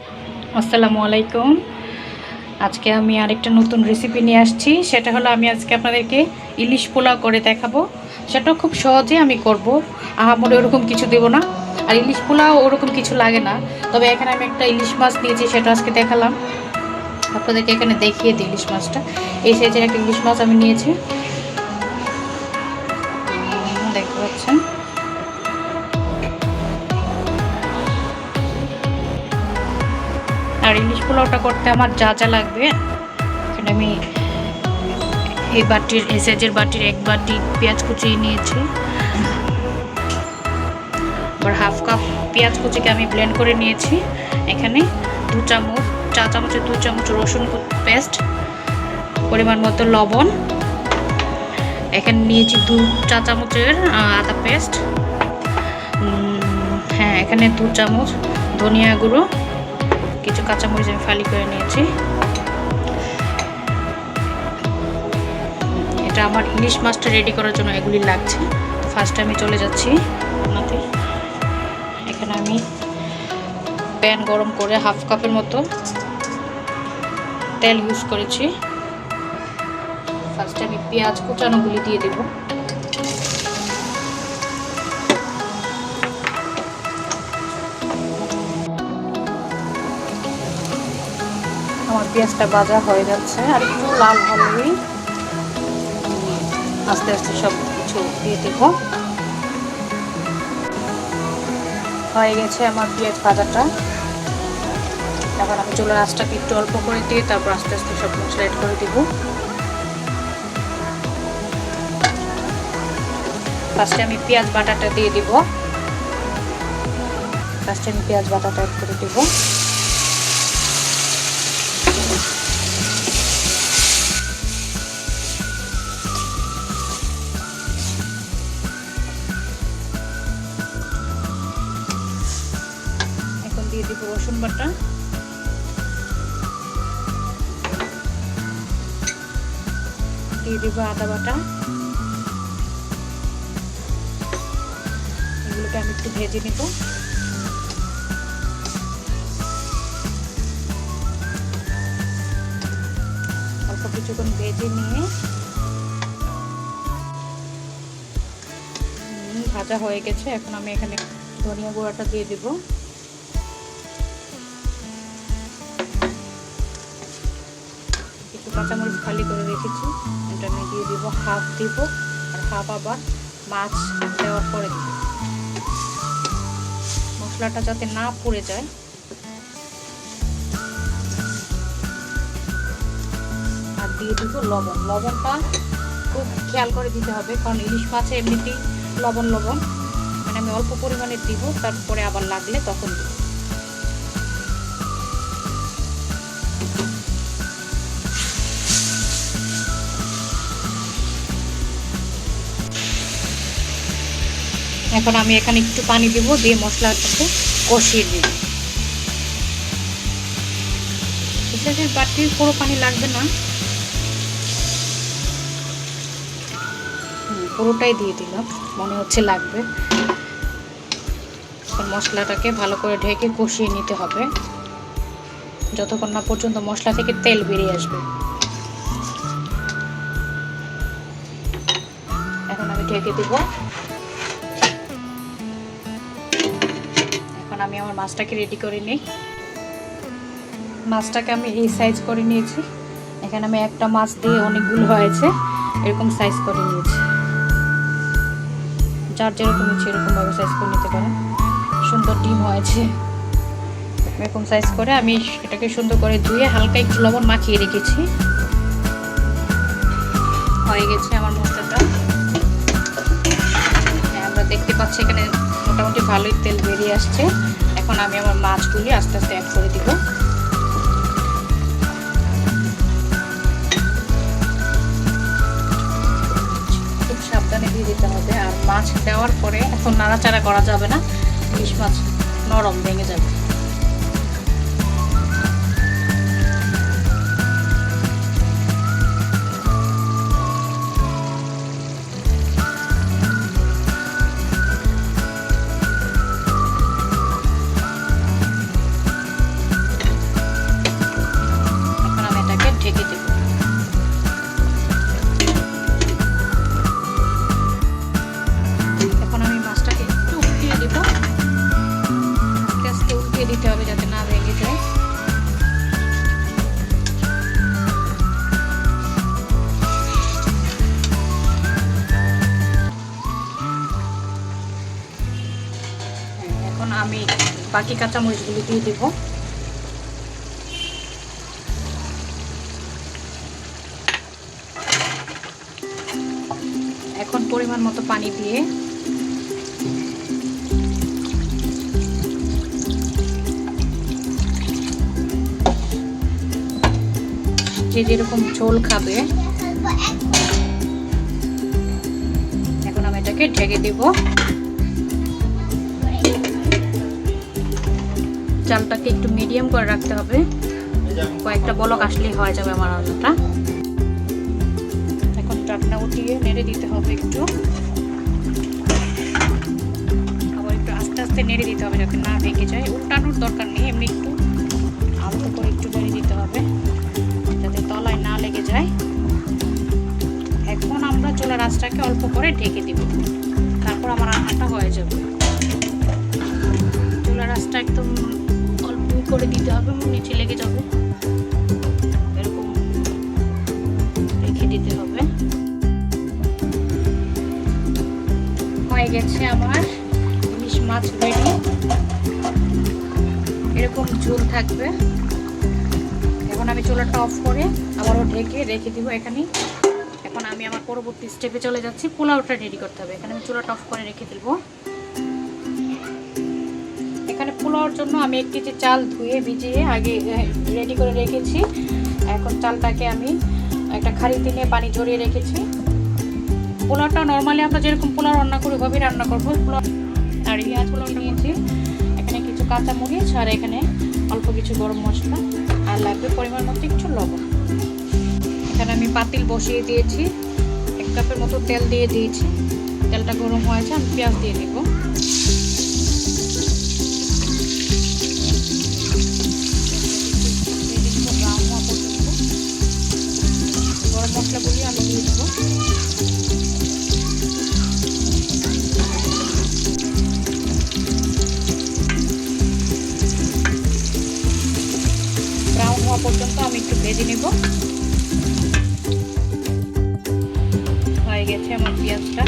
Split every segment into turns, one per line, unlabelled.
আসসালামু আলাইকুম। আজকে আমি আরেকটা নতুন রেসিপি নিয়ে আসছি। সেটা হলো আমি আজকে আপনাদেরকে ইলিশ পোলাও করে দেখাবো। সেটাও খুব সহজে আমি করব। আহামরি ওরকম কিছু দেব না, আর ইলিশ পোলাও ওরকম কিছু লাগে না। তবে এখানে আমি একটা ইলিশ মাছ নিয়েছি, সেটা আজকে দেখালাম আপনাদেরকে। এখানে দেখিয়ে দিই ইলিশ মাছটা। এই সাইজের একটা ইলিশ মাছ আমি নিয়েছি, দেখতে পাচ্ছেন। আর ইলিশ পোলাওটা করতে আমার যা যা লাগবে, এখানে আমি এই বাটির এসেজের বাটির 1 বাটি পেঁয়াজ কুচিয়ে নিয়েছি। আবার হাফ কাপ পেঁয়াজ কুচিকে আমি ব্লেন্ড করে নিয়েছি। এখানে 2 চামচ, চা চামচের 2 চামচ রসুন পেস্ট, পরিমাণ মতো লবণ। এখানে নিয়েছি 2 চা চামচের আদা পেস্ট। হ্যাঁ, এখানে 2 চামচ ধনিয়া গুঁড়ো, কিছু কাঁচামরিচ আমি ফালি করে নিয়েছি। এটা আমার ইলিশ মাছটা রেডি করার জন্য এগুলি লাগছে। তো ফার্স্টে আমি চলে যাচ্ছি আপনাদের। এখানে আমি প্যান গরম করে হাফ কাপের মতো তেল ইউজ করেছি। ফার্স্টে আমি পেঁয়াজ কুচানোগুলি দিয়ে দেব। আমার পেঁয়াজটা ভাজা হয়ে যাচ্ছে, আর একটু লাল হলেই আস্তে আস্তে সব কিছু দিয়ে দেব। হয়ে গেছে আমার পেঁয়াজ ভাজাটা। এখন আমি চুলার আঁচটাকে একটু অল্প করে দিয়ে তারপর আস্তে আস্তে সব মশলা অ্যাড করে দেব। ফার্স্টে আমি পেঁয়াজ বাটাটা দিয়ে দেব। ফার্স্টে আমি পেঁয়াজ বাটাটা অ্যাড করে দেব। দিয়ে দিব রসুন বাটা, দিয়ে দিব আদা বাটা। এগুলোকে আমি একটু ভেজে নিব। অল্প কিছুক্ষণ ভেজে নিয়ে ভাজা হয়ে গেছে। এখন আমি এখানে ধনিয়া গুঁড়াটা দিয়ে দিব। কাঁচামরিচ খালি করে রেখেছি, এটা আমি দিয়ে দিব। হাফ দিব আর হাফ আবার মাছ দেওয়ার পরে দিব। মশলাটা যাতে না পুড়ে যায়। আর দিয়ে দিব লবণ। লবণটা খুব খেয়াল করে দিতে হবে, কারণ ইলিশ মাছে এমনিতেই লবণ মানে আমি অল্প পরিমাণে দিব, তারপরে আবার লাগলে তখন দিব। এখন আমি এখানে একটু পানি দিব, দিয়ে মশলাটাকে কষিয়ে দিব। এটাতে বাটির পুরো পানি লাগবে না, পুরোটাই দিয়ে দিলাম, মনে হচ্ছে লাগবে। এখন মশলাটাকে ভালো করে ঢেকে কষিয়ে নিতে হবে যতক্ষণ না পর্যন্ত মশলা থেকে তেল বেরিয়ে আসবে। এখন আমি ঢেকে দিব। আমি আমার মাছটাকে রেডি করে নিই। মাছটাকে আমি এই সাইজ করে নিয়েছি। এখানে আমি একটা মাছ দিয়ে অনেকগুলো হয়েছে, এরকম সাইজ করে নিয়েছি। যার যেরকম ইচ্ছে এরকমভাবে সাইজ করে নিতে পারেন। সুন্দর ডিম হয়েছে। এরকম সাইজ করে আমি এটাকে সুন্দর করে ধুয়ে হালকা একটু লবণ মাখিয়ে রেখেছি। হয়ে গেছে আমার মশলাটা। আমরা দেখতে পাচ্ছি এখানে মোটামুটি ভালোই তেল বেরিয়ে আসছে। এখন আমি আমার মাছগুলি আস্তে আস্তে অ্যাড করে দিব। খুব সাবধানে দিয়ে দিতে হবে। আর মাছ দেওয়ার পরে এখন নাড়াচাড়া করা যাবে না, ইলিশ মাছ নরম ভেঙে যাবে। আমি বাকি কাঁচামরিচগুলো দিয়ে দেব। এখন পরিমাণ মতো পানি দিয়ে যে যেরকম ঝোল খাবে এখন আমি এটাকে ঢেকে দেব। চালটাকে একটু মিডিয়াম করে রাখতে হবে, কয়েকটা বলক আসলেই হয়ে যাবে আমার রান্নাটা। এখন ঢাকনা উঠিয়ে নেড়ে দিতে হবে, একটু আবার একটু আস্তে আস্তে নেড়ে দিতে হবে যাতে না ভেঙে যায়। উল্টানোর দরকার নেই, এমনি একটু আলতো করে একটু নেড়ে দিতে হবে যাতে তলায় না লেগে যায়। এখন আমরা চুলার আঁচটাকে অল্প করে ঢেকে দিব, তারপর আমার রান্নাটা হয়ে যাবে। চুলার আঁচটা একদম অল্প করে দিতে হবে, নিচে লেগে যাবে, এরকম রেখে দিতে হবে। হয়ে গেছে আমার ইলিশ মাছ রেডি, এরকম ঝোল থাকবে। এখন আমি চুলাটা অফ করে আবারও ঢেকে রেখে দিব এখানে। এখন আমি আমার পরবর্তী স্টেপে চলে যাচ্ছি, পোলাওটা রেডি করতে হবে। এখানে আমি চুলাটা অফ করে রেখে দিব। এখানে পোলাওর জন্য আমি 1 কেজি চাল ধুয়ে ভিজিয়ে আগে রেডি করে রেখেছি। এখন চালটাকে আমি একটা হাঁড়িতে নিয়ে পানি ঝরিয়ে রেখেছি। পোলাওটা নর্মালি আমরা যেরকম পোলাও রান্না করি ওইভাবেই রান্না করবো। পোলাও আর পেঁয়াজ পোলাও নিয়েছি, এখানে কিছু কাঁচামরিচ আর এখানে অল্প কিছু গরম মশলা আর লাগবে পরিমাণ মতো একটু লবণ। এখানে আমি পাতিল বসিয়ে দিয়েছি, 1 কাপের মতো তেল দিয়ে দিয়েছি। তেলটা গরম হয়েছে, আমি পেঁয়াজ দিয়ে দিব। গরম মশলাগুলি আমি দিয়ে দেবো। ব্রাউন হওয়া পর্যন্ত আমি একটু ভেজে নেব। হয়ে গেছে আমার পেঁয়াজটা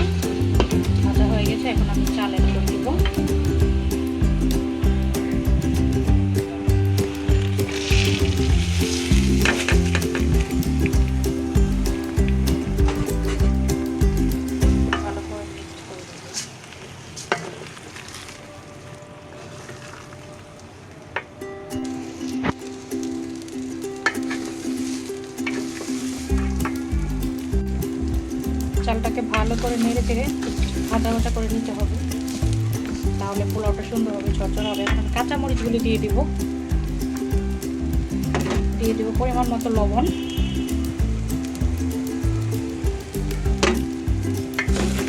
ভাজা হয়ে গেছে, এখন আমি চালে দিয়ে দিব। চালটাকে ভালো করে নেড়ে চেড়ে ভাজা ভাজা করে নিতে হবে, তাহলে পোলাওটা সুন্দর হবে, ঝরঝর হবে। এখন কাঁচামরিচগুলি দিয়ে দিব পরিমাণ মতো লবণ।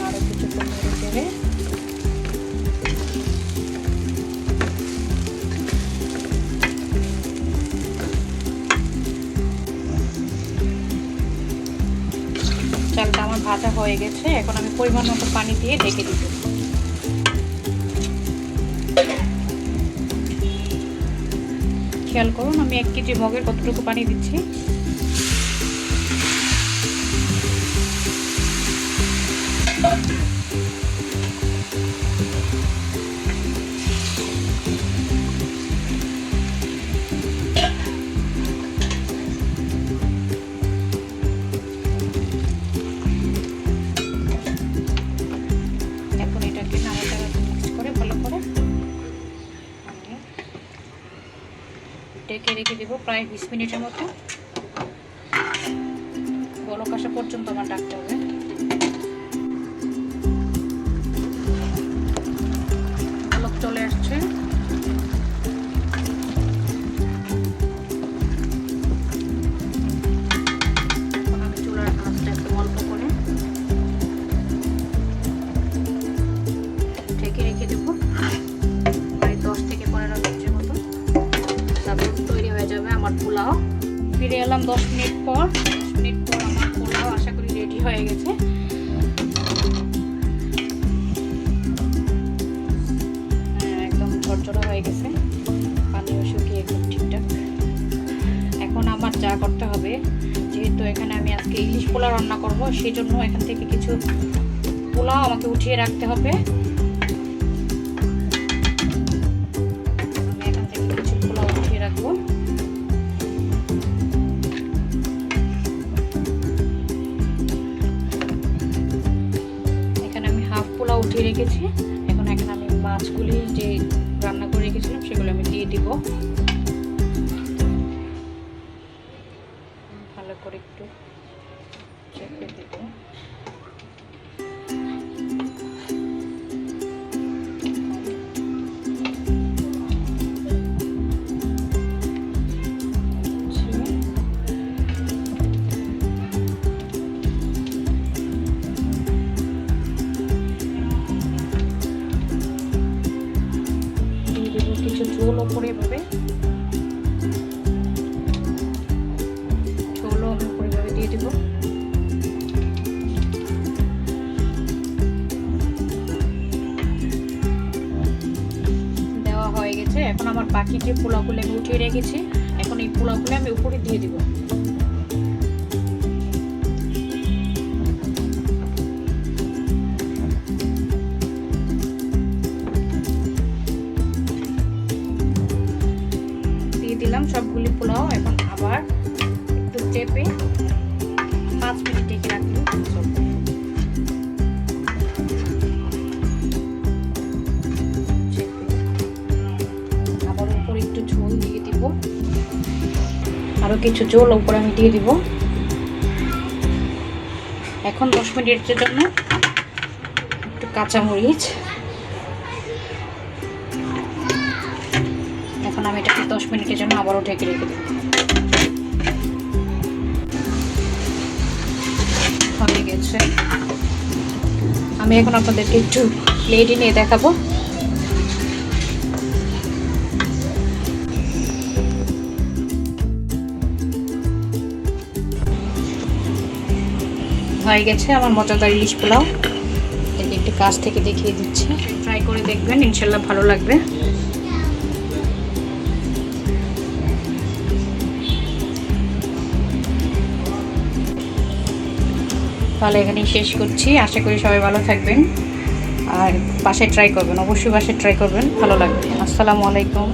আরো কিছুক্ষণ নেড়ে চেড়ে চালটা আমার ভাজা হয়ে গেছে। এখন আমি পরিমাণ মতো পানি দিয়ে ঢেকে দিব। খেয়াল করুন আমি 1 কেজি মগের কতটুকু পানি দিচ্ছি। ঢেকে রেখে দেবো প্রায় 20 মিনিটের মতো। বলক আসা পর্যন্ত আমার ডাকতে হবে। বলক চলে আসছে, আমি চুলার আঁচটা একটু অল্প করে ঢেকে রেখে দেবো প্রায় 10 থেকে 15 মিনিটের মতো। তারপর তৈরি হয়ে যাবে আমার পোলাও। ফিরে এলাম 10 মিনিট পর। 10 মিনিট পর আমার পোলাও আশা করি রেডি হয়ে গেছে। একদম ঝরঝরা হয়ে গেছে, পানিও শুকিয়ে একদম ঠিকঠাক। এখন আমার যা করতে হবে, যেহেতু এখানে আমি আজকে ইলিশ পোলাও রান্না করব, সেই জন্য এখান থেকে কিছু পোলাও আমাকে উঠিয়ে রাখতে হবে। উঠিয়ে রেখেছি। এখন আমি মাছগুলি যে রান্না করে রেখেছিলাম সেগুলো আমি দিয়ে দিব। ভালো করে একটু চেপে দিব। কিছু ঝোল ওপরে এভাবে ঝোলও আমি ওপরে এভাবে দিয়ে দিব। দেওয়া হয়ে গেছে। এখন আমার বাকি যে পোলাওগুলো আমি উঠিয়ে রেখেছি, এখন এই পোলাওগুলো আমি উপরে দিয়ে দিব। দিলাম সবগুলি পোলাও। এখন আবার একটু চেপে 5 মিনিট ঢেকে রাখবো। আবার উপরে একটু ঝোল দিয়ে দিব, আরো কিছু ঝোল উপরে আমি দিয়ে দিব। এখন 10 মিনিটের জন্য একটু কাঁচামরিচ, এখন আমি এটাকে 10 মিনিটের জন্য আবারও ঢেকে রেখে দেব। হয়ে গেছে। আমি এখন আপনাদেরকে একটু প্লেটে নিয়ে দেখাবো। হয়ে গেছে আমার মজাদার ইলিশ পোলাও। একটু কাছ থেকে দেখিয়ে দিচ্ছি, ট্রাই করে দেখবেন, ইনশাল্লাহ ভালো লাগবে। তাহলে এখানেই শেষ করছি। আশা করি সবাই ভালো থাকবেন আর বাসায় ট্রাই করবেন, অবশ্যই বাসায় ট্রাই করবেন, ভালো লাগবে। আসসালামু আলাইকুম।